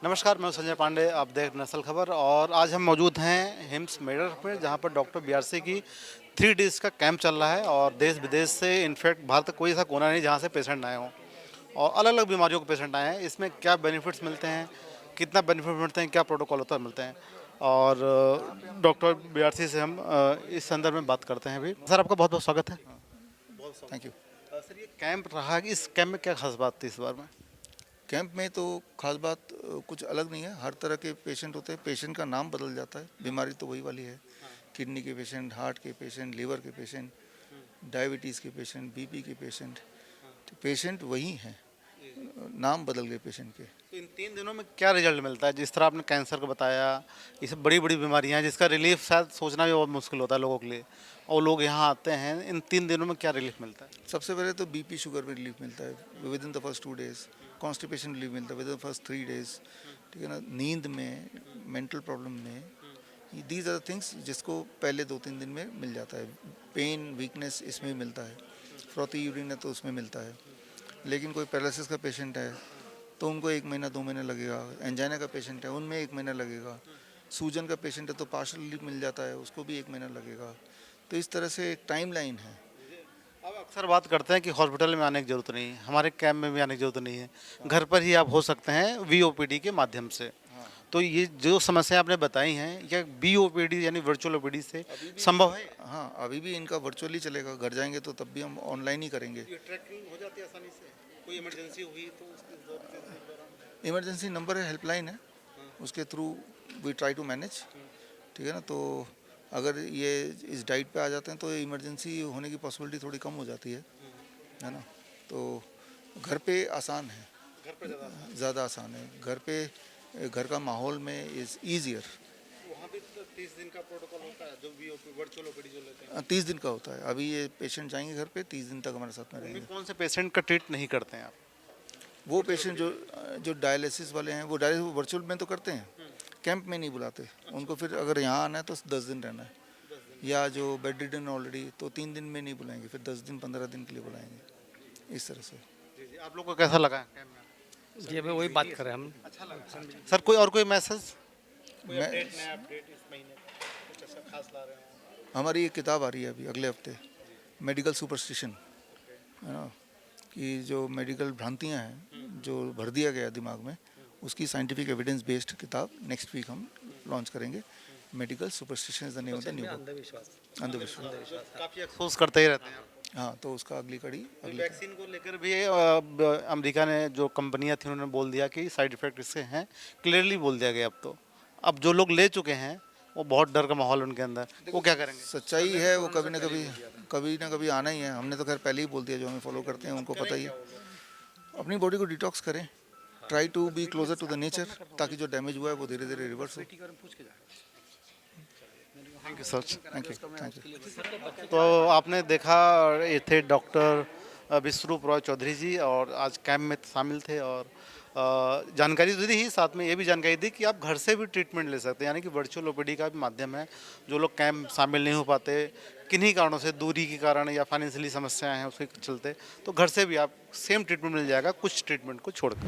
नमस्कार, मैं संजय पांडे, आप देख रहे हैं नस्ल खबर। और आज हम मौजूद हैं हिम्स मेडर में, जहां पर डॉक्टर बीआरसी की 3 डेज़ का कैंप चल रहा है। और देश विदेश से, इनफैक्ट भारत का कोई ऐसा कोना नहीं जहां से पेशेंट आए हों, और अलग अलग बीमारियों के पेशेंट आए हैं। इसमें क्या बेनिफिट्स मिलते हैं, कितना बेनिफिट मिलते हैं, क्या प्रोटोकॉल होता है, मिलते हैं। और डॉक्टर बीआरसी से हम इस संदर्भ में बात करते हैं अभी। सर, आपका बहुत बहुत स्वागत है। Thank you. सर, ये कैंप रहा कि इस कैंप में क्या खास बात थी इस बार में? कैंप में तो खास बात कुछ अलग नहीं है। हर तरह के पेशेंट होते हैं, पेशेंट का नाम बदल जाता है, बीमारी तो वही वाली है। किडनी के पेशेंट, हार्ट के पेशेंट, लीवर के पेशेंट, डायबिटीज़ के पेशेंट, बीपी के पेशेंट, तो पेशेंट वही हैं, नाम बदल गए पेशेंट के। तो इन 3 दिनों में क्या रिजल्ट मिलता है? जिस तरह आपने कैंसर का बताया, ये सब बड़ी बड़ी बीमारियां हैं जिसका रिलीफ शायद सोचना भी बहुत मुश्किल होता है लोगों के लिए, और लोग यहाँ आते हैं। इन 3 दिनों में क्या रिलीफ मिलता है? सबसे पहले तो बीपी शुगर में रिलीफ मिलता है with in the first 2 days. Constipation relief मिलता है with in the first 3 days. ठीक है ना। नींद में, मेंटल प्रॉब्लम में, दीज आर थिंग्स जिसको पहले 2-3 दिन में मिल जाता है। पेन, वीकनेस इसमें भी मिलता है। फ्रॉथी यूरिन है तो उसमें मिलता है। लेकिन कोई पैरालिसिस का पेशेंट है तो उनको 1 महीना 2 महीने लगेगा। एंजाइना का पेशेंट है उनमें 1 महीना लगेगा। सूजन का पेशेंट है तो पार्शल रिलीफ मिल जाता है, उसको भी 1 महीना लगेगा। तो इस तरह से एक टाइम लाइन है। अब अक्सर बात करते हैं कि हॉस्पिटल में आने की ज़रूरत नहीं है, हमारे कैंप में भी आने की ज़रूरत नहीं है, घर पर ही आप हो सकते हैं वीओपीडी के माध्यम से। तो ये जो समस्या आपने बताई हैं, क्या बीओपीडी यानी वर्चुअल ओपीडी से संभव है? हाँ, अभी भी इनका वर्चुअली चलेगा। घर जाएंगे तो तब भी हम ऑनलाइन ही करेंगे। ये ट्रैकिंग हो जाती है आसानी से, कोई इमरजेंसी हुई तो इमरजेंसी नंबर है, हेल्पलाइन है, उसके through we try to manage. ठीक है ना। तो अगर ये इस डाइट पे आ जाते हैं तो इमरजेंसी होने की पॉसिबिलिटी थोड़ी कम हो जाती है ना। तो घर पे आसान है, घर पर ज़्यादा आसान है। घर पे घर का माहौल में इज़ ईजियर। वहाँ भी तो 30 दिन का प्रोटोकॉल होता है, जो वीओपी वर्चुअल ओपीडी जो लेते हैं। 30 दिन का होता है। अभी ये पेशेंट जाएंगे घर पे, 30 दिन तक हमारे साथ में उनमें रहेंगे। कौन से पेशेंट का ट्रीट नहीं करते हैं आप? वो पेशेंट जो जो डायलिसिस वाले हैं वो डायलिसिस वर्चुअल में तो करते हैं, कैंप में नहीं बुलाते उनको। फिर अगर यहाँ आना है तो 10 दिन रहना है, या जो बेड रिडन ऑलरेडी तो 3 दिन में नहीं बुलाएंगे, फिर 10 दिन 15 दिन के लिए बुलाएंगे, इस तरह से। जी जी, आप लोग को कैसा लगा कैंप में? जी अभी वही बात कर रहे हैं हम। अच्छा लगा। सर, कोई और कोई मैसेज? मैं नया अपडेट इस महीने का कुछ ऐसा खास ला रहे हो? हमारी एक किताब आ रही है अभी अगले हफ्ते, मेडिकल सुपरस्टिशन, है ना, कि जो मेडिकल भ्रांतियाँ हैं जो भर दिया गया दिमाग में, उसकी साइंटिफिक एविडेंस बेस्ड किताब नेक्स्ट वीक हम लॉन्च करेंगे। Medical superstition is the name of the new book. अंधविश्वास अंधविश्वास। काफ़ी अफसोस करते ही रहते हैं आप। हाँ, तो उसका अगली कड़ी अगली वैक्सीन को लेकर भी अमेरिका ने, जो कंपनियां थी, उन्होंने बोल दिया कि साइड इफेक्ट इसके हैं, क्लियरली बोल दिया गया। अब तो अब जो लोग ले चुके हैं वो बहुत डर का माहौल उनके अंदर, वो क्या करेंगे? सच्चाई है वो कभी ना कभी आना ही है। हमने तो खैर पहले ही बोल दिया, जो हमें फॉलो करते हैं उनको पता ही है। अपनी बॉडी को डिटॉक्स करें, try to be closer to the nature, ताकि जो डैमेज हुआ है वो धीरे धीरे रिवर्स हो। Thank you sir. Thank you. तो आपने देखा, ये थे डॉक्टर विश्वरूप रॉय चौधरी जी, और आज कैंप में शामिल थे। और जानकारी तो दी ही, साथ में ये भी जानकारी दी कि आप घर से भी ट्रीटमेंट ले सकते हैं, यानी कि वर्चुअल ओपीडी का भी माध्यम है। जो लोग कैंप शामिल नहीं हो पाते किन्हीं कारणों से, दूरी के कारण या फाइनेंशियली समस्याएं हैं उसके चलते, तो घर से भी आप सेम ट्रीटमेंट मिल जाएगा, कुछ ट्रीटमेंट को छोड़कर।